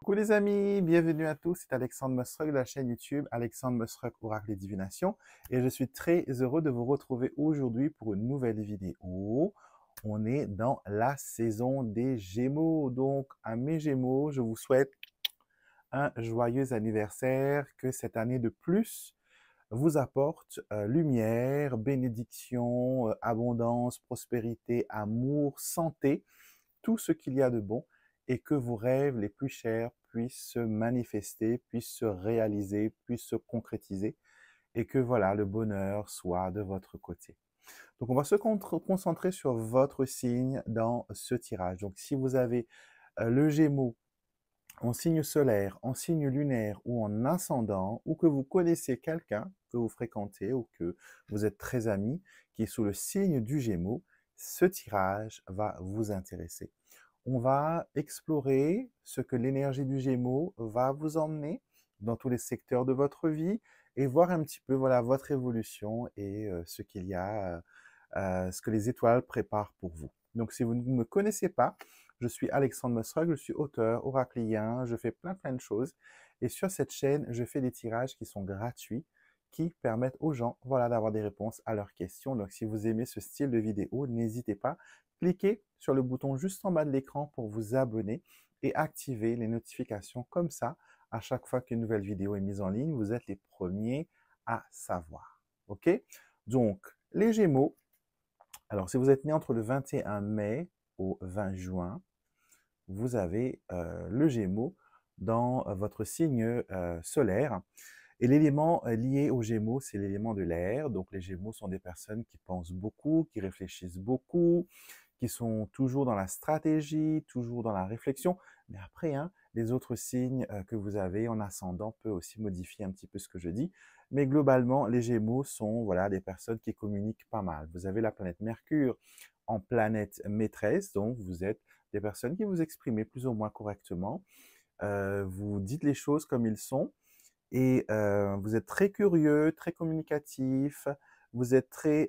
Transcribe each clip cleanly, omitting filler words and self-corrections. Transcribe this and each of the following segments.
Coucou les amis, bienvenue à tous, c'est Alexandre Mosrock de la chaîne YouTube Alexandre Mosrock Oracle et Divination et je suis très heureux de vous retrouver aujourd'hui pour une nouvelle vidéo. On est dans la saison des Gémeaux, donc à mes Gémeaux, je vous souhaite un joyeux anniversaire, que cette année de plus vous apporte lumière, bénédiction, abondance, prospérité, amour, santé, tout ce qu'il y a de bon et que vos rêves les plus chers puissent se manifester, puissent se réaliser, puissent se concrétiser et que voilà, le bonheur soit de votre côté. Donc, on va se concentrer sur votre signe dans ce tirage. Donc, si vous avez le Gémeaux en signe solaire, en signe lunaire ou en ascendant, ou que vous connaissez quelqu'un que vous fréquentez ou que vous êtes très ami, qui est sous le signe du Gémeaux, ce tirage va vous intéresser. On va explorer ce que l'énergie du Gémeaux va vous emmener dans tous les secteurs de votre vie et voir un petit peu voilà, votre évolution et ce qu'il y a, ce que les étoiles préparent pour vous. Donc, si vous ne me connaissez pas, je suis Alexandre Mosrock, je suis auteur, oraclien, je fais plein de choses. Et sur cette chaîne, je fais des tirages qui sont gratuits, qui permettent aux gens voilà, d'avoir des réponses à leurs questions. Donc, si vous aimez ce style de vidéo, n'hésitez pas. Cliquez sur le bouton juste en bas de l'écran pour vous abonner et activer les notifications comme ça. À chaque fois qu'une nouvelle vidéo est mise en ligne, vous êtes les premiers à savoir. OK? Donc, les Gémeaux. Alors, si vous êtes né entre le 21 mai au 20 juin, vous avez le Gémeaux dans votre signe solaire. Et l'élément lié aux Gémeaux, c'est l'élément de l'air. Donc, les Gémeaux sont des personnes qui pensent beaucoup, qui réfléchissent beaucoup, qui sont toujours dans la stratégie, toujours dans la réflexion. Mais après, hein, les autres signes que vous avez en ascendant peuvent aussi modifier un petit peu ce que je dis. Mais globalement, les Gémeaux sont voilà, des personnes qui communiquent pas mal. Vous avez la planète Mercure en planète maîtresse, donc vous êtes des personnes qui vous exprimez plus ou moins correctement. Vous dites les choses comme ils sont et vous êtes très curieux, très communicatif, vous êtes très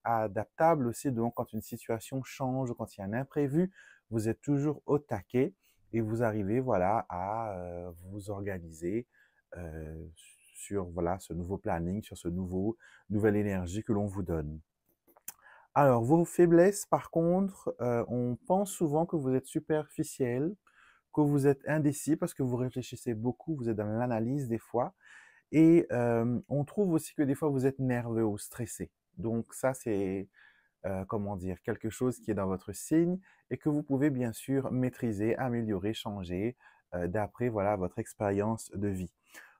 adaptable aussi, donc quand une situation change, quand il y a un imprévu, vous êtes toujours au taquet et vous arrivez voilà, à vous organiser euh, sur voilà, ce nouveau planning, sur ce nouvelle énergie que l'on vous donne. Alors, vos faiblesses, par contre, on pense souvent que vous êtes superficiel, que vous êtes indécis parce que vous réfléchissez beaucoup, vous êtes dans l'analyse des fois. Et on trouve aussi que des fois, vous êtes nerveux ou stressé. Donc ça, c'est, comment dire, quelque chose qui est dans votre signe et que vous pouvez bien sûr maîtriser, améliorer, changer d'après voilà, votre expérience de vie.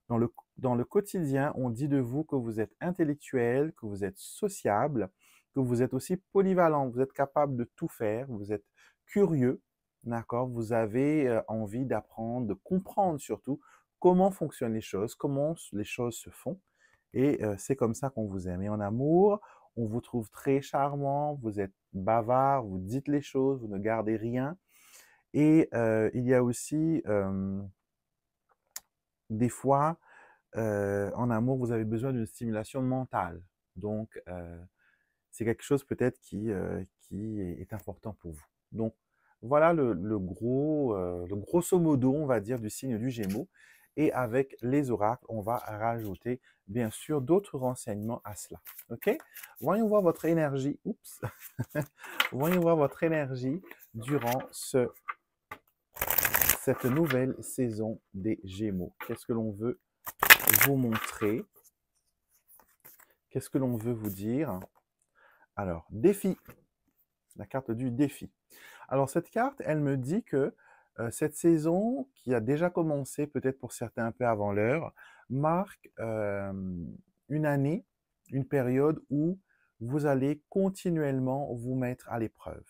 Dans le quotidien, on dit de vous que vous êtes intellectuel, que vous êtes sociable, que vous êtes aussi polyvalent, vous êtes capable de tout faire, vous êtes curieux, d'accord? Vous avez envie d'apprendre, de comprendre surtout comment fonctionnent les choses, comment les choses se font. Et c'est comme ça qu'on vous aime. Et en amour, on vous trouve très charmant, vous êtes bavard, vous dites les choses, vous ne gardez rien. Et il y a aussi des fois en amour, vous avez besoin d'une stimulation mentale. Donc, c'est quelque chose peut-être qui est important pour vous. Donc, voilà le grosso modo, on va dire, du signe du Gémeaux. Et avec les oracles, on va rajouter, bien sûr, d'autres renseignements à cela. OK? Voyons voir votre énergie. Oups! Voyons voir votre énergie durant cette nouvelle saison des Gémeaux. Qu'est-ce que l'on veut vous montrer? Qu'est-ce que l'on veut vous dire? Alors, défi, la carte du défi. Alors, cette carte, elle me dit que cette saison, qui a déjà commencé, peut-être pour certains un peu avant l'heure, marque une année, une période où vous allez continuellement vous mettre à l'épreuve.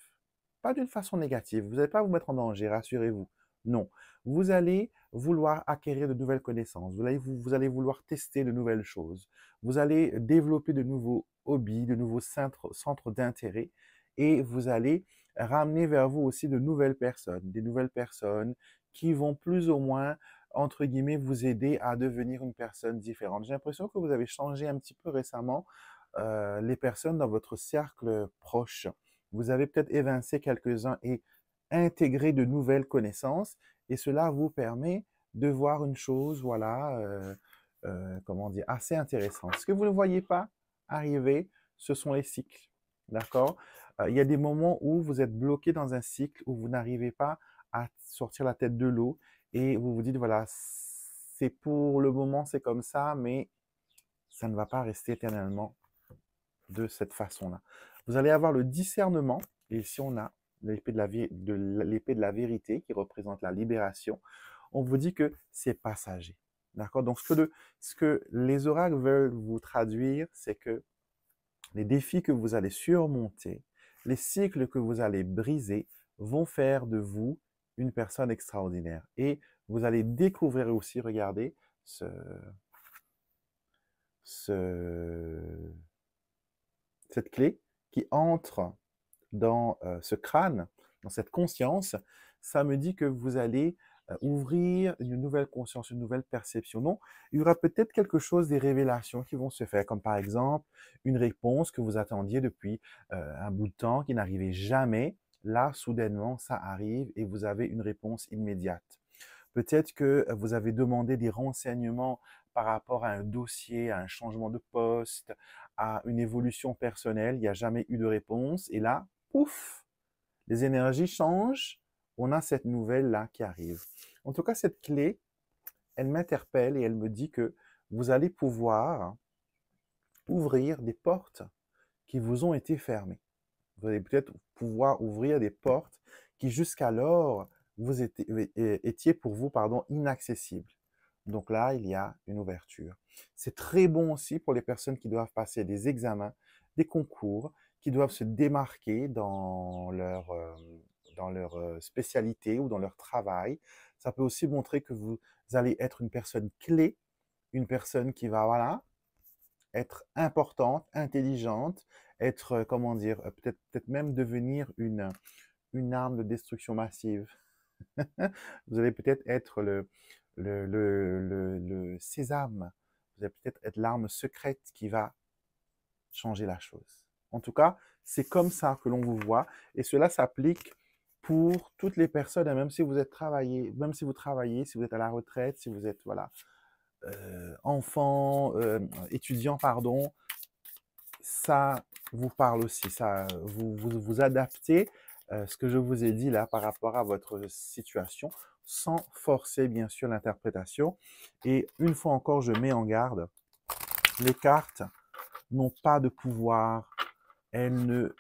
Pas d'une façon négative, vous n'allez pas vous mettre en danger, rassurez-vous. Non, vous allez vouloir acquérir de nouvelles connaissances, vous allez vouloir tester de nouvelles choses, vous allez développer de nouveaux hobbies, de nouveaux centres d'intérêt et vous allez ramener vers vous aussi de nouvelles personnes, des nouvelles personnes qui vont plus ou moins, entre guillemets, vous aider à devenir une personne différente. J'ai l'impression que vous avez changé un petit peu récemment les personnes dans votre cercle proche. Vous avez peut-être évincé quelques-uns et intégrer de nouvelles connaissances et cela vous permet de voir une chose, voilà, comment dire, assez intéressante. Ce que vous ne voyez pas arriver, ce sont les cycles, d'accord? Il y a des moments où vous êtes bloqué dans un cycle, où vous n'arrivez pas à sortir la tête de l'eau et vous vous dites, voilà, c'est pour le moment, c'est comme ça, mais ça ne va pas rester éternellement de cette façon-là. Vous allez avoir le discernement, et ici on a l'épée de la vérité qui représente la libération. On vous dit que c'est passager. D'accord? Donc, ce que les oracles veulent vous traduire, c'est que les défis que vous allez surmonter, les cycles que vous allez briser, vont faire de vous une personne extraordinaire. Et vous allez découvrir aussi, regardez, ce, ce, cette clé qui entre dans ce crâne, dans cette conscience, ça me dit que vous allez ouvrir une nouvelle conscience, une nouvelle perception. Non, il y aura peut-être quelque chose, des révélations qui vont se faire, comme par exemple une réponse que vous attendiez depuis un bout de temps, qui n'arrivait jamais. Là, soudainement, ça arrive et vous avez une réponse immédiate. Peut-être que vous avez demandé des renseignements par rapport à un dossier, à un changement de poste, à une évolution personnelle. Il n'y a jamais eu de réponse. Et là, pouf, les énergies changent. On a cette nouvelle-là qui arrive. En tout cas, cette clé, elle m'interpelle et elle me dit que vous allez pouvoir ouvrir des portes qui vous ont été fermées. Vous allez peut-être pouvoir ouvrir des portes qui jusqu'alors vous étiez pour vous, pardon, inaccessibles. Donc là, il y a une ouverture. C'est très bon aussi pour les personnes qui doivent passer des examens, des concours, qui doivent se démarquer dans leur spécialité ou dans leur travail. Ça peut aussi montrer que vous allez être une personne clé, une personne qui va, voilà, être importante, intelligente, être, comment dire, peut-être même devenir une arme de destruction massive. Vous allez peut-être être le sésame. Vous allez peut-être être l'arme secrète qui va changer la chose. En tout cas, c'est comme ça que l'on vous voit et cela s'applique pour toutes les personnes, même si vous êtes travaillé, même si vous travaillez, si vous êtes à la retraite, si vous êtes, voilà, enfant, étudiant, pardon, ça vous parle aussi, ça, vous adaptez ce que je vous ai dit là par rapport à votre situation, sans forcer bien sûr l'interprétation. Et une fois encore, je mets en garde, les cartes n'ont pas de pouvoir, elles ne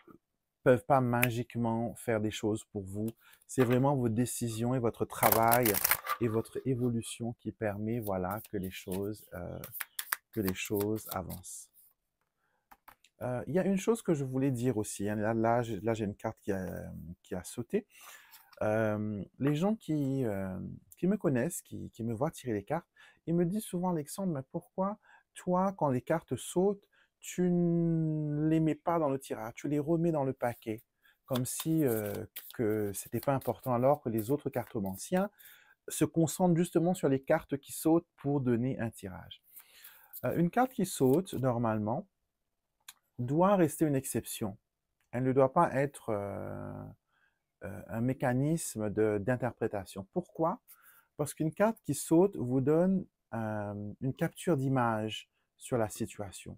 peuvent pas magiquement faire des choses pour vous. C'est vraiment vos décisions et votre travail et votre évolution qui permet, voilà, que les choses avancent. Il y a une chose que je voulais dire aussi, hein. Là, j'ai une carte qui a sauté. Les gens qui me connaissent, qui me voient tirer les cartes, ils me disent souvent, Alexandre, mais pourquoi toi, quand les cartes sautent, tu ne les mets pas dans le tirage, tu les remets dans le paquet, comme si que c'était pas important, alors que les autres cartomanciens se concentrent justement sur les cartes qui sautent pour donner un tirage. Une carte qui saute, normalement, doit rester une exception. Elle ne doit pas être un mécanisme d'interprétation. Pourquoi? Parce qu'une carte qui saute vous donne une capture d'image sur la situation.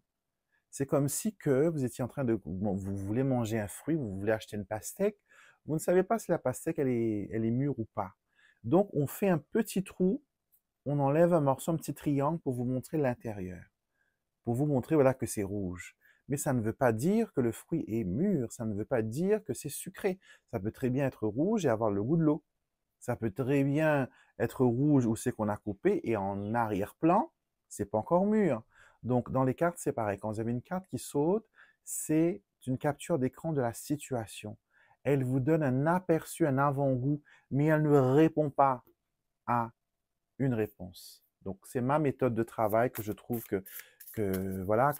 C'est comme si que vous étiez en train de... vous voulez manger un fruit, vous voulez acheter une pastèque, vous ne savez pas si la pastèque elle est mûre ou pas. Donc on fait un petit trou, on enlève un morceau, un petit triangle pour vous montrer l'intérieur, pour vous montrer, voilà, que c'est rouge. Mais ça ne veut pas dire que le fruit est mûr, ça ne veut pas dire que c'est sucré. Ça peut très bien être rouge et avoir le goût de l'eau. Ça peut très bien être rouge où c'est qu'on a coupé et en arrière-plan, c'est pas encore mûr. Donc dans les cartes, c'est pareil. Quand vous avez une carte qui saute, c'est une capture d'écran de la situation. Elle vous donne un aperçu, un avant-goût, mais elle ne répond pas à une réponse. Donc c'est ma méthode de travail que je trouve voilà,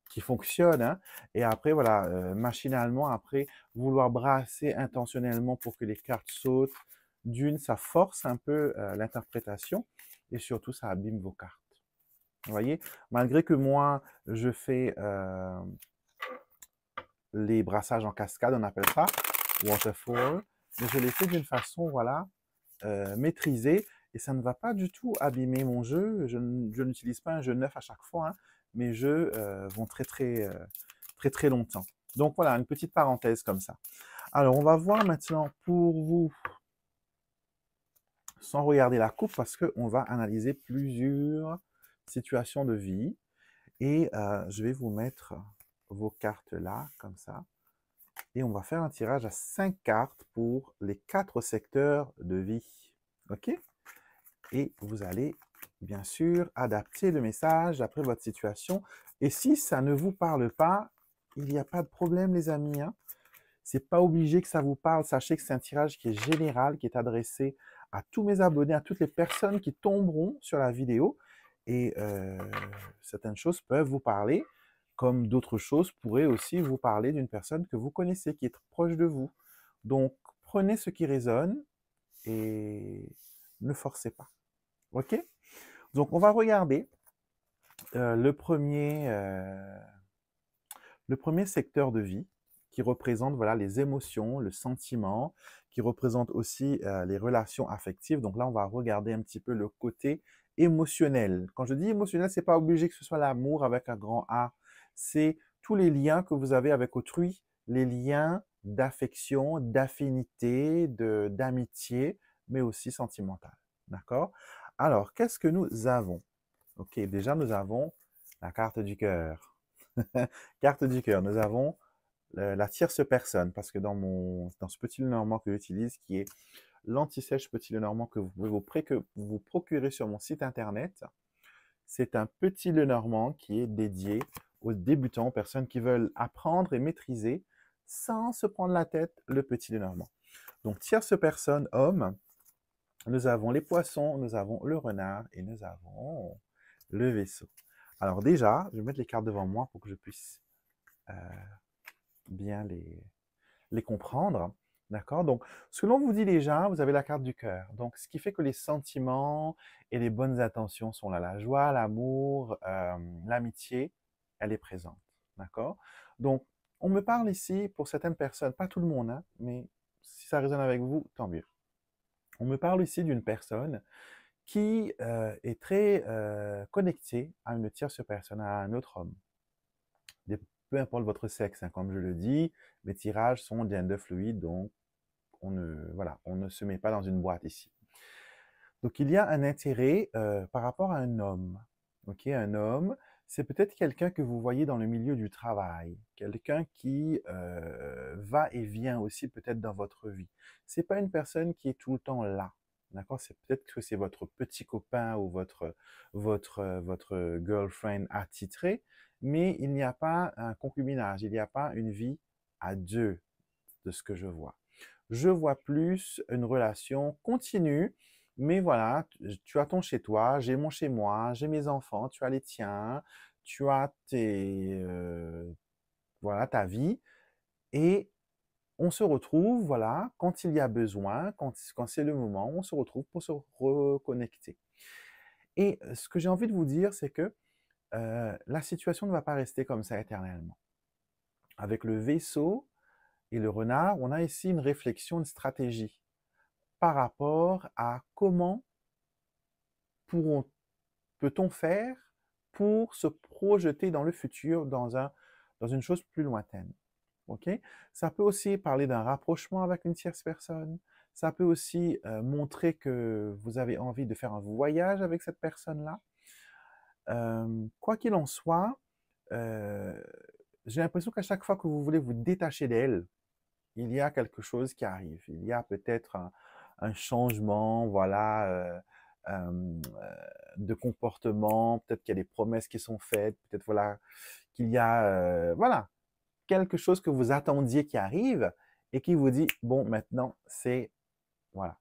qui fonctionne, hein. Et après, voilà, machinalement, après, vouloir brasser intentionnellement pour que les cartes sautent, d'une, ça force un peu l'interprétation et surtout, ça abîme vos cartes. Vous voyez, malgré que moi, je fais les brassages en cascade, on appelle ça, waterfall, mais je l'ai fait d'une façon, voilà, maîtrisée, et ça ne va pas du tout abîmer mon jeu. Je n'utilise pas un jeu neuf à chaque fois, hein. Mes jeux vont très longtemps. Donc voilà, une petite parenthèse comme ça. Alors, on va voir maintenant pour vous, sans regarder la coupe, parce qu'on va analyser plusieurs situations de vie. Et je vais vous mettre vos cartes là, comme ça. Et on va faire un tirage à 5 cartes pour les 4 secteurs de vie. OK? Et vous allez, bien sûr, adapter le message après votre situation. Et si ça ne vous parle pas, il n'y a pas de problème, les amis, hein. C'est pas obligé que ça vous parle. Sachez que c'est un tirage qui est général, qui est adressé à tous mes abonnés, à toutes les personnes qui tomberont sur la vidéo. Et certaines choses peuvent vous parler, comme d'autres choses pourraient aussi vous parler d'une personne que vous connaissez, qui est proche de vous. Donc, prenez ce qui résonne et ne forcez pas. OK? Donc, on va regarder le premier secteur de vie qui représente, voilà, les émotions, le sentiment, qui représente aussi les relations affectives. Donc là, on va regarder un petit peu le côté émotionnel. Quand je dis émotionnel, c'est pas obligé que ce soit l'amour avec un grand A. C'est tous les liens que vous avez avec autrui, les liens d'affection, d'affinité, d'amitié, mais aussi sentimental. D'accord? Alors, qu'est-ce que nous avons? OK, déjà, nous avons la carte du cœur. Carte du cœur, nous avons la tierce personne, parce que dans ce petit Lenormand que j'utilise, qui est l'anti-sèche petit Lenormand que vous pouvez vous procurer sur mon site internet, c'est un petit Lenormand qui est dédié aux débutants, aux personnes qui veulent apprendre et maîtriser sans se prendre la tête le petit Lenormand. Donc, tierce personne, homme, nous avons les poissons, nous avons le renard et nous avons le vaisseau. Alors déjà, je vais mettre les cartes devant moi pour que je puisse bien les comprendre. D'accord? Donc, ce que l'on vous dit déjà, vous avez la carte du cœur. Donc, ce qui fait que les sentiments et les bonnes intentions sont là. La joie, l'amour, l'amitié, elle est présente. D'accord? Donc, on me parle ici, pour certaines personnes, pas tout le monde, hein, mais si ça résonne avec vous, tant mieux. On me parle ici d'une personne qui est très connectée à une tierce personne, à un autre homme. Peu importe votre sexe, hein, comme je le dis, mes tirages sont gender fluide, donc on ne se met pas dans une boîte ici. Donc il y a un intérêt par rapport à un homme. Ok, un homme, c'est peut-être quelqu'un que vous voyez dans le milieu du travail, quelqu'un qui va et vient aussi peut-être dans votre vie. C'est pas une personne qui est tout le temps là. D'accord? C'est peut-être que c'est votre petit copain ou votre girlfriend attitré, mais il n'y a pas un concubinage, il n'y a pas une vie à deux de ce que je vois. Je vois plus une relation continue, mais voilà, tu as ton chez toi, j'ai mon chez moi, j'ai mes enfants, tu as les tiens, tu as voilà, ta vie, et on se retrouve, voilà, quand il y a besoin, quand c'est le moment, on se retrouve pour se reconnecter. Et ce que j'ai envie de vous dire, c'est que la situation ne va pas rester comme ça éternellement. Avec le vaisseau et le renard, on a ici une réflexion, une stratégie par rapport à comment peut-on faire pour se projeter dans le futur, dans une chose plus lointaine. OK? Ça peut aussi parler d'un rapprochement avec une tierce personne. Ça peut aussi montrer que vous avez envie de faire un voyage avec cette personne-là. Quoi qu'il en soit, j'ai l'impression qu'à chaque fois que vous voulez vous détacher d'elle, il y a quelque chose qui arrive. Il y a peut-être un changement, voilà, de comportement. Peut-être qu'il y a des promesses qui sont faites. Peut-être voilà qu'il y a, voilà, quelque chose que vous attendiez qui arrive et qui vous dit bon, maintenant c'est voilà,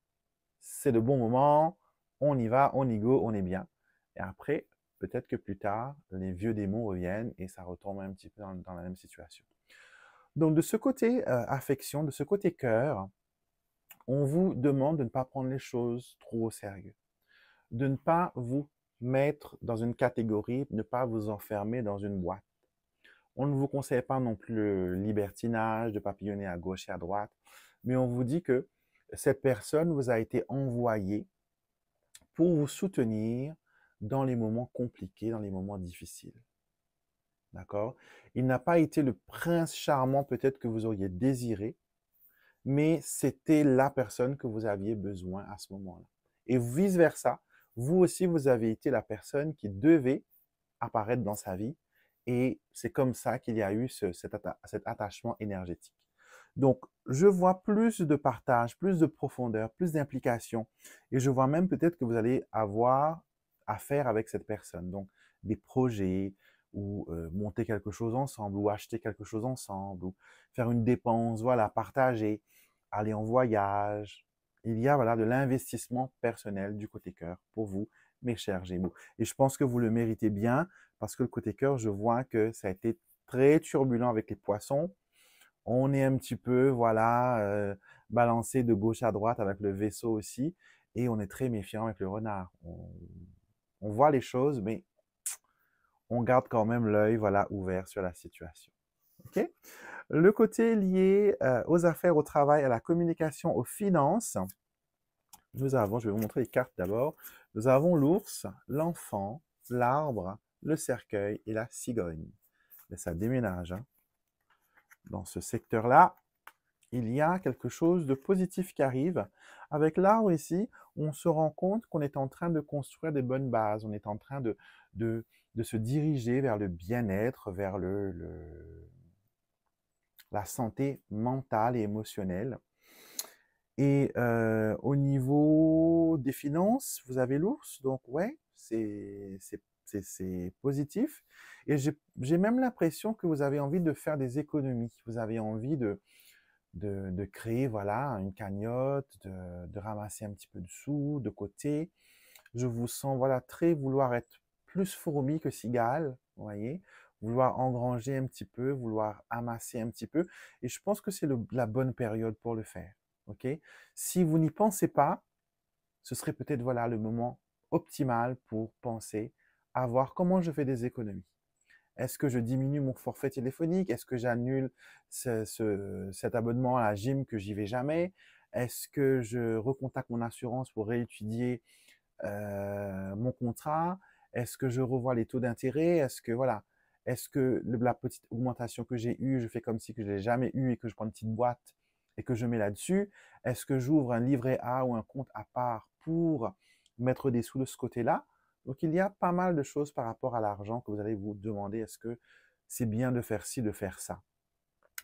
c'est le bon moment. On y va, on y go, on est bien. Et après, peut-être que plus tard, les vieux démons reviennent et ça retombe un petit peu dans la même situation. Donc, de ce côté affection, de ce côté cœur, on vous demande de ne pas prendre les choses trop au sérieux, de ne pas vous mettre dans une catégorie, de ne pas vous enfermer dans une boîte. On ne vous conseille pas non plus le libertinage, de papillonner à gauche et à droite, mais on vous dit que Cette personne vous a été envoyée pour vous soutenir dans les moments compliqués, dans les moments difficiles. D'accord? Il n'a pas été le prince charmant peut-être que vous auriez désiré, mais c'était la personne que vous aviez besoin à ce moment-là. Et vice-versa, vous aussi, vous avez été la personne qui devait apparaître dans sa vie. Et c'est comme ça qu'il y a eu cet attachement énergétique. Donc, je vois plus de partage, plus de profondeur, plus d'implication. Et je vois même peut-être que vous allez avoir affaire avec cette personne. Donc, des projets ou monter quelque chose ensemble ou acheter quelque chose ensemble ou faire une dépense, voilà, partager, aller en voyage. Il y a voilà, de l'investissement personnel du côté cœur pour vous, mes chers Gémeaux. Et je pense que vous le méritez bien parce que le côté cœur, je vois que ça a été très turbulent avec les poissons. On est un petit peu, voilà, balancé de gauche à droite avec le vaisseau aussi. Et on est très méfiant avec le renard. On voit les choses, mais on garde quand même l'œil, voilà, ouvert sur la situation. OK? Le côté lié aux affaires, au travail, à la communication, aux finances, nous avons, je vais vous montrer les cartes d'abord, nous avons l'ours, l'enfant, l'arbre, le cercueil et la cigogne. Et ça déménage. Hein. Dans ce secteur-là, il y a quelque chose de positif qui arrive. Avec l'arbre ici, on se rend compte qu'on est en train de construire des bonnes bases, on est en train de, de se diriger vers le bien-être, vers la santé mentale et émotionnelle. Et au niveau des finances, vous avez l'ours, donc ouais, c'est positif. Et j'ai même l'impression que vous avez envie de faire des économies. Vous avez envie de créer voilà, une cagnotte, de ramasser un petit peu de sous de côté. Je vous sens voilà, très vouloir être plus fourmi que cigale, vous voyez, vouloir engranger un petit peu, vouloir amasser un petit peu. Et je pense que c'est la bonne période pour le faire. Ok? Si vous n'y pensez pas, ce serait peut-être voilà, le moment optimal pour penser à voir comment je fais des économies. Est-ce que je diminue mon forfait téléphonique? Est-ce que j'annule cet abonnement à la gym que j'y vais jamais? Est-ce que je recontacte mon assurance pour réétudier mon contrat? Est-ce que je revois les taux d'intérêt? Est-ce que voilà, est-ce que la petite augmentation que j'ai eue, je fais comme si que je l'ai jamais eue et que je prends une petite boîte et que je mets là-dessus? Est-ce que j'ouvre un livret A ou un compte à part pour mettre des sous de ce côté-là? Donc il y a pas mal de choses par rapport à l'argent que vous allez vous demander, est-ce que c'est bien de faire ci, de faire ça?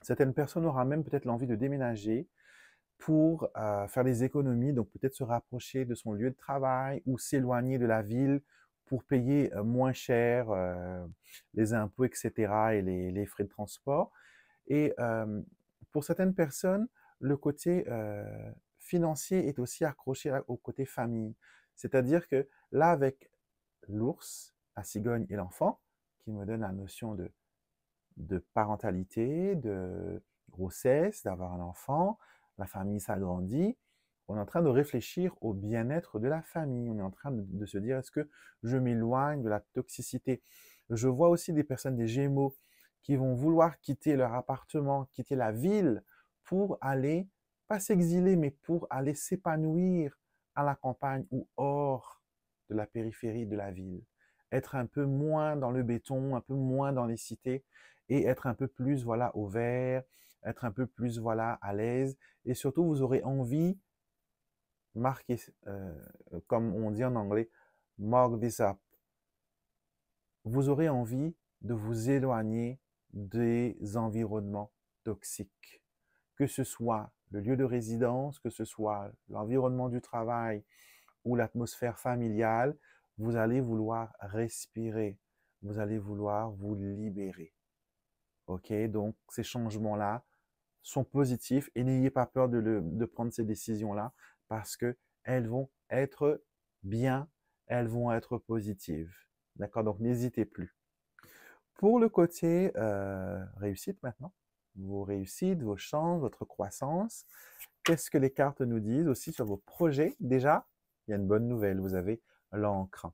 Certaines personnes auront même peut-être l'envie de déménager pour faire des économies, donc peut-être se rapprocher de son lieu de travail ou s'éloigner de la ville pour payer moins cher les impôts, etc. et les frais de transport. Et pour certaines personnes, le côté financier est aussi accroché au côté famille. C'est-à-dire que là, avec l'ours, la cigogne et l'enfant, qui me donne la notion de parentalité, de grossesse, d'avoir un enfant, la famille s'agrandit. On est en train de réfléchir au bien-être de la famille. On est en train de se dire, est-ce que je m'éloigne de la toxicité? Je vois aussi des personnes, des Gémeaux, qui vont vouloir quitter leur appartement, quitter la ville pour aller, pas s'exiler, mais pour aller s'épanouir à la campagne ou hors de la périphérie de la ville. Être un peu moins dans le béton, un peu moins dans les cités et être un peu plus voilà au vert, être un peu plus voilà à l'aise et surtout vous aurez envie marquer comme on dit en anglais mark this up. Vous aurez envie de vous éloigner des environnements toxiques, que ce soit le lieu de résidence, que ce soit l'environnement du travail ou l'atmosphère familiale, vous allez vouloir respirer, vous allez vouloir vous libérer. Ok, donc ces changements-là sont positifs et n'ayez pas peur de prendre ces décisions-là parce qu'elles vont être bien, elles vont être positives. D'accord, donc n'hésitez plus. Pour le côté réussite maintenant, vos réussites, vos chances, votre croissance, qu'est-ce que les cartes nous disent aussi sur vos projets? Déjà, il y a une bonne nouvelle, vous avez l'encre.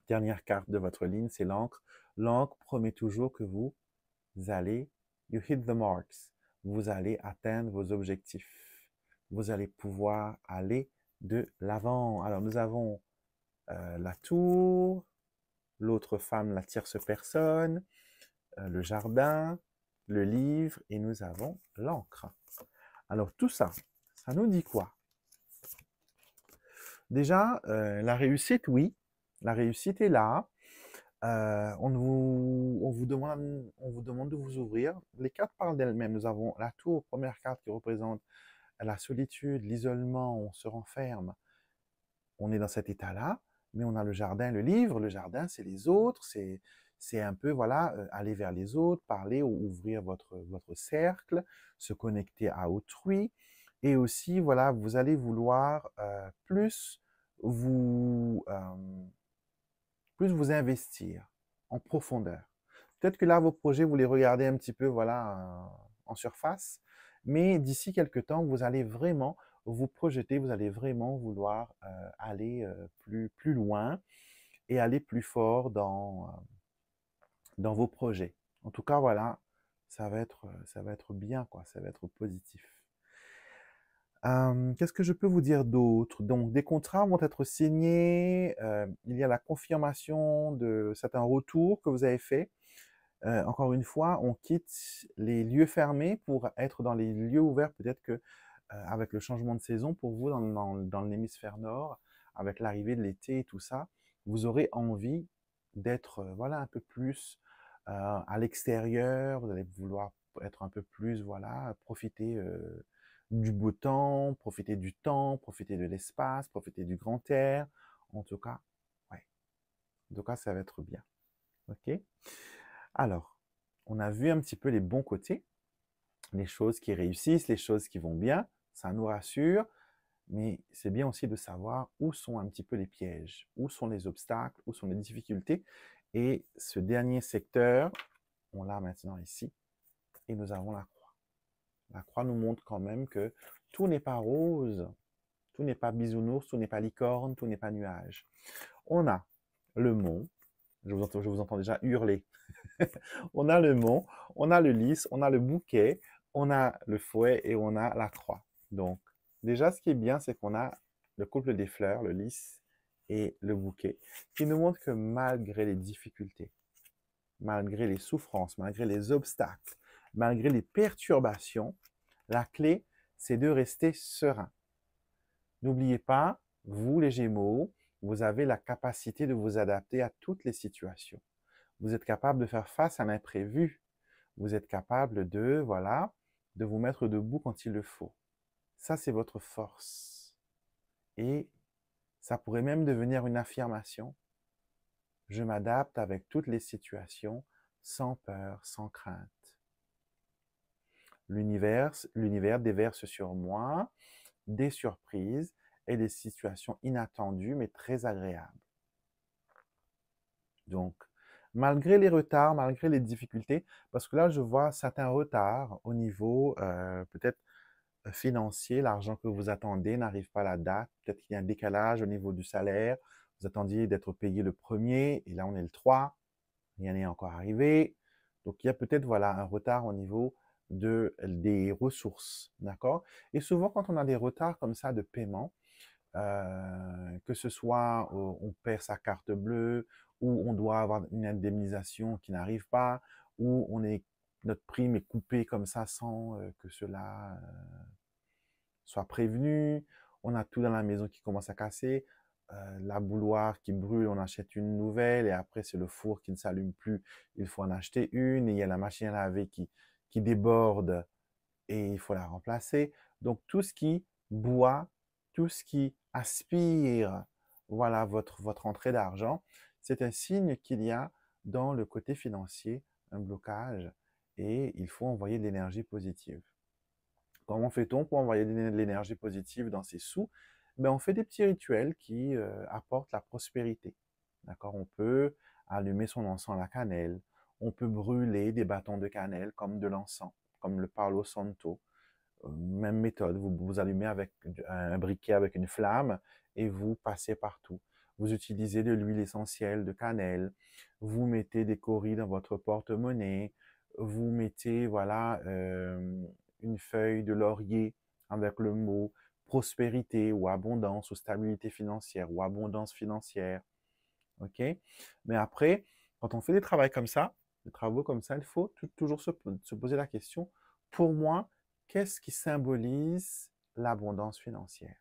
Dernière carte de votre ligne, c'est l'encre. L'encre promet toujours que vous allez, you hit the marks, vous allez atteindre vos objectifs. vous allez pouvoir aller de l'avant. Alors, nous avons la tour, l'autre femme, la tierce personne, le jardin, le livre, et nous avons l'encre. Alors, tout ça, ça nous dit quoi? Déjà, la réussite, oui, la réussite est là. On vous demande de vous ouvrir. Les cartes parlent d'elles-mêmes. Nous avons la tour, première carte qui représente la solitude, l'isolement, on se renferme. On est dans cet état-là, mais on a le jardin, le livre. Le jardin, c'est les autres, c'est un peu, voilà, aller vers les autres, parler ou ouvrir votre cercle, se connecter à autrui. Et aussi, voilà, vous allez vouloir plus vous, investir en profondeur. Peut-être que là, vos projets, vous les regardez un petit peu, voilà, en surface, mais d'ici quelques temps, vous allez vraiment vous projeter, vous allez vraiment vouloir aller plus loin et aller plus fort dans vos projets. En tout cas, voilà, ça va être bien, quoi, ça va être positif. Qu'est-ce que je peux vous dire d'autre? Donc, des contrats vont être signés, il y a la confirmation de certains retours que vous avez faits. Encore une fois, on quitte les lieux fermés pour être dans les lieux ouverts. Peut-être que avec le changement de saison, pour vous, dans l'hémisphère nord, avec l'arrivée de l'été et tout ça, vous aurez envie d'être voilà, un peu plus à l'extérieur, vous allez vouloir être un peu plus, voilà, profiter du beau temps, profiter de l'espace, profiter du grand air. En tout cas, ouais. En tout cas, ça va être bien. OK? Alors, on a vu un petit peu les bons côtés, les choses qui réussissent, les choses qui vont bien, ça nous rassure, mais c'est bien aussi de savoir où sont un petit peu les pièges, où sont les obstacles, où sont les difficultés. Et ce dernier secteur, on l'a maintenant ici, et nous avons la croix. La croix nous montre quand même que tout n'est pas rose, tout n'est pas bisounours, tout n'est pas licorne, tout n'est pas nuage. On a le mont, je vous entends déjà hurler. On a le mont, on a le lys, on a le bouquet, on a le fouet et on a la croix. Donc, déjà, ce qui est bien, c'est qu'on a le couple des fleurs, le lys et le bouquet, qui nous montrent que malgré les difficultés, malgré les souffrances, malgré les obstacles, malgré les perturbations, la clé, c'est de rester serein. N'oubliez pas, vous les Gémeaux, vous avez la capacité de vous adapter à toutes les situations. Vous êtes capable de faire face à l'imprévu. Vous êtes capable de, voilà, de vous mettre debout quand il le faut. Ça, c'est votre force. Et ça pourrait même devenir une affirmation. Je m'adapte avec toutes les situations, sans peur, sans crainte. L'univers déverse sur moi des surprises et des situations inattendues, mais très agréables. Donc, malgré les retards, malgré les difficultés, parce que là, je vois certains retards au niveau peut-être financier, l'argent que vous attendez n'arrive pas à la date, peut-être qu'il y a un décalage au niveau du salaire, vous attendiez d'être payé le 1er, et là on est le 3, rien n'est encore arrivé, donc il y a peut-être voilà, un retard au niveau des ressources, d'accord? Et souvent quand on a des retards comme ça de paiement, que ce soit on perd sa carte bleue, ou on doit avoir une indemnisation qui n'arrive pas, ou notre prime est coupée comme ça sans que cela soit prévenu. On a tout dans la maison qui commence à casser. La bouilloire qui brûle, on achète une nouvelle, et après c'est le four qui ne s'allume plus, il faut en acheter une, et il y a la machine à laver qui déborde et il faut la remplacer. Donc tout ce qui boit, tout ce qui aspire, voilà votre entrée d'argent, c'est un signe qu'il y a dans le côté financier un blocage, et il faut envoyer de l'énergie positive. Comment fait-on pour envoyer de l'énergie positive dans ces sous? Ben, on fait des petits rituels qui apportent la prospérité. D'accord? On peut allumer son encens à la cannelle, on peut brûler des bâtons de cannelle comme de l'encens, comme le Palo Santo. Même méthode, vous allumez avec un briquet avec une flamme et vous passez partout. Vous utilisez de l'huile essentielle de cannelle, vous mettez des cauris dans votre porte-monnaie, vous mettez voilà une feuille de laurier avec le mot prospérité ou abondance ou stabilité financière ou abondance financière. OK? Mais après, quand on fait des travaux comme ça, il faut toujours se poser la question, pour moi, qu'est-ce qui symbolise l'abondance financière?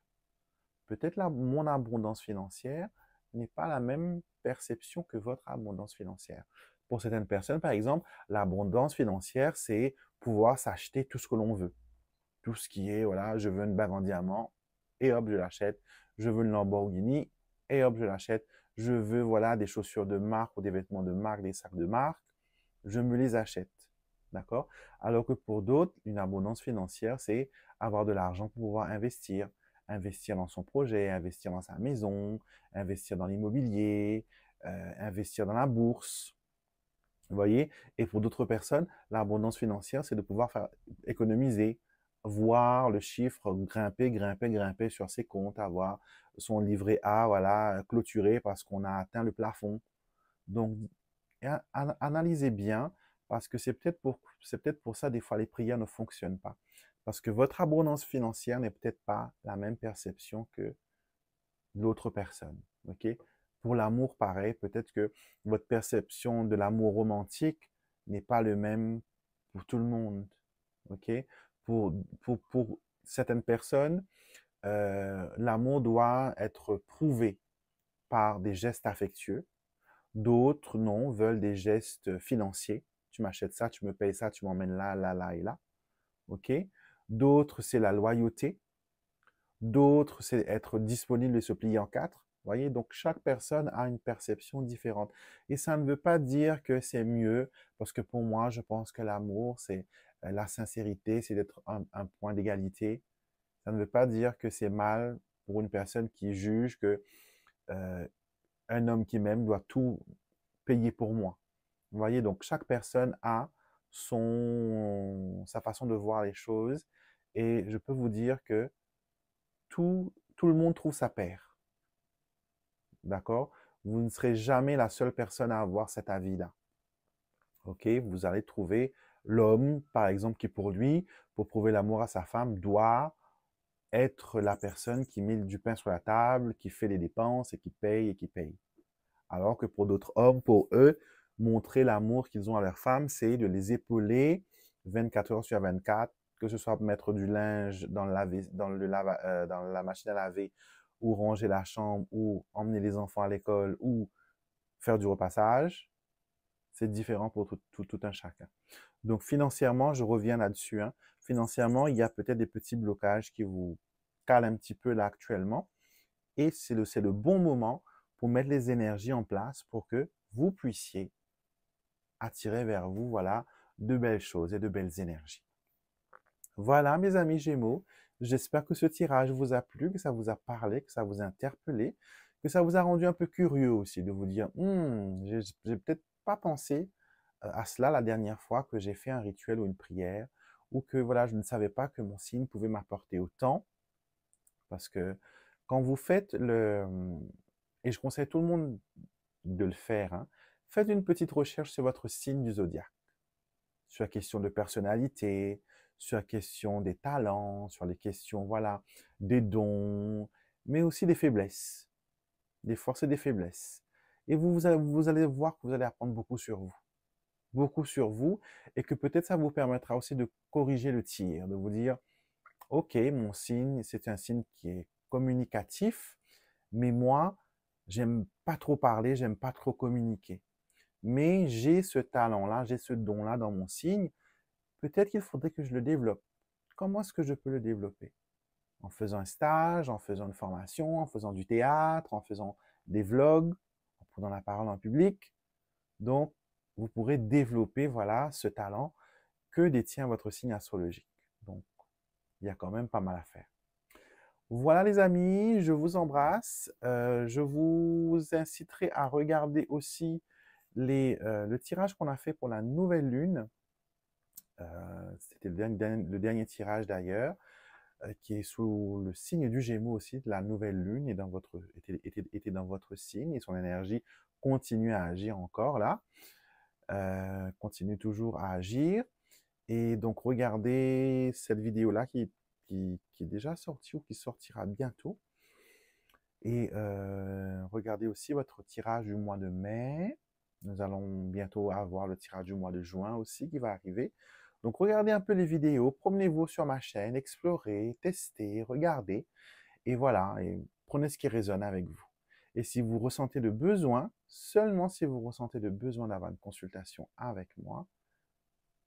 Peut-être mon abondance financière n'est pas la même perception que votre abondance financière. Pour certaines personnes, par exemple, l'abondance financière, c'est pouvoir s'acheter tout ce que l'on veut. Tout ce qui est, voilà, je veux une bague en diamant, et hop, je l'achète. Je veux une Lamborghini, et hop, je l'achète. Je veux, voilà, des chaussures de marque ou des vêtements de marque, des sacs de marque, je me les achète. D'accord? Alors que pour d'autres, une abondance financière, c'est avoir de l'argent pour pouvoir investir. Investir dans son projet, investir dans sa maison, investir dans l'immobilier, investir dans la bourse. Vous voyez? Et pour d'autres personnes, l'abondance financière, c'est de pouvoir faire économiser, voir le chiffre grimper, grimper, grimper sur ses comptes, avoir son livret A, voilà, clôturé parce qu'on a atteint le plafond. Donc, analysez bien parce que c'est peut-être pour ça des fois les prières ne fonctionnent pas. Parce que votre abondance financière n'est peut-être pas la même perception que l'autre personne. OK? Pour l'amour, pareil, peut-être que votre perception de l'amour romantique n'est pas le même pour tout le monde. OK? Pour certaines personnes, l'amour doit être prouvé par des gestes affectueux. D'autres, non, veulent des gestes financiers. Tu m'achètes ça, tu me payes ça, tu m'emmènes là, là, là et là. OK? D'autres, c'est la loyauté. D'autres, c'est être disponible et se plier en quatre. Vous voyez, donc chaque personne a une perception différente. Et ça ne veut pas dire que c'est mieux, parce que pour moi, je pense que l'amour, c'est la sincérité, c'est d'être un point d'égalité. Ça ne veut pas dire que c'est mal pour une personne qui juge que euh, un homme qui m'aime doit tout payer pour moi. Vous voyez, donc chaque personne a sa façon de voir les choses. Et je peux vous dire que tout le monde trouve sa paire. D'accord? Vous ne serez jamais la seule personne à avoir cet avis-là. OK? Vous allez trouver l'homme, par exemple, qui pour lui, pour prouver l'amour à sa femme, doit être la personne qui met du pain sur la table, qui fait les dépenses et qui paye et qui paye. Alors que pour d'autres hommes, pour eux, montrer l'amour qu'ils ont à leur femme, c'est de les épauler 24 heures sur 24, que ce soit mettre du linge dans la machine à laver, ou ranger la chambre, ou emmener les enfants à l'école, ou faire du repassage. C'est différent pour tout un chacun. Donc financièrement, je reviens là-dessus, hein. Financièrement, il y a peut-être des petits blocages qui vous calent un petit peu là actuellement. Et c'est le bon moment pour mettre les énergies en place pour que vous puissiez attirer vers vous, voilà, de belles choses et de belles énergies. Voilà, mes amis Gémeaux, j'espère que ce tirage vous a plu, que ça vous a parlé, que ça vous a interpellé, que ça vous a rendu un peu curieux aussi de vous dire, j'ai peut-être pas pensé à cela la dernière fois que j'ai fait un rituel ou une prière, ou que voilà, je ne savais pas que mon signe pouvait m'apporter autant, parce que quand vous faites et je conseille tout le monde de le faire, hein, faites une petite recherche sur votre signe du zodiaque, sur la question de personnalité, sur la question des talents, sur les questions, voilà, des dons, mais aussi des faiblesses, des forces et des faiblesses. Et vous allez voir que vous allez apprendre beaucoup sur vous, et que peut-être ça vous permettra aussi de corriger le tir, de vous dire, OK, mon signe, c'est un signe qui est communicatif, mais moi, j'aime pas trop parler, j'aime pas trop communiquer. Mais j'ai ce talent-là, j'ai ce don-là dans mon signe. Peut-être qu'il faudrait que je le développe. Comment est-ce que je peux le développer? En faisant un stage, en faisant une formation, en faisant du théâtre, en faisant des vlogs, en prenant la parole en public. Donc, vous pourrez développer, voilà, ce talent que détient votre signe astrologique. Donc, il y a quand même pas mal à faire. Voilà les amis, je vous embrasse. Je vous inciterai à regarder aussi le tirage qu'on a fait pour la nouvelle lune. C'était le dernier tirage d'ailleurs, qui est sous le signe du Gémeaux aussi, de la nouvelle lune, était dans votre signe, et son énergie continue à agir encore là, continue toujours à agir. Et donc regardez cette vidéo-là qui qui est déjà sorti ou qui sortira bientôt. Et regardez aussi votre tirage du mois de mai. Nous allons bientôt avoir le tirage du mois de juin aussi qui va arriver. Donc regardez un peu les vidéos, promenez-vous sur ma chaîne, explorez, testez, regardez. Et voilà, et prenez ce qui résonne avec vous. Et si vous ressentez le besoin, seulement si vous ressentez le besoin d'avoir une consultation avec moi,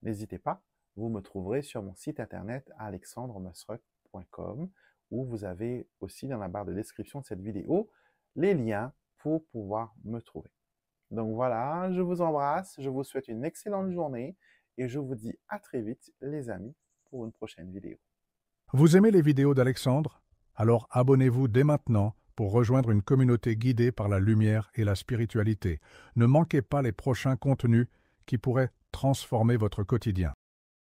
n'hésitez pas, vous me trouverez sur mon site internet alexandremusruck.com où vous avez aussi dans la barre de description de cette vidéo les liens pour pouvoir me trouver. Donc voilà, je vous embrasse, je vous souhaite une excellente journée et je vous dis à très vite les amis pour une prochaine vidéo. Vous aimez les vidéos d'Alexandre? Alors abonnez-vous dès maintenant pour rejoindre une communauté guidée par la lumière et la spiritualité. Ne manquez pas les prochains contenus qui pourraient transformer votre quotidien.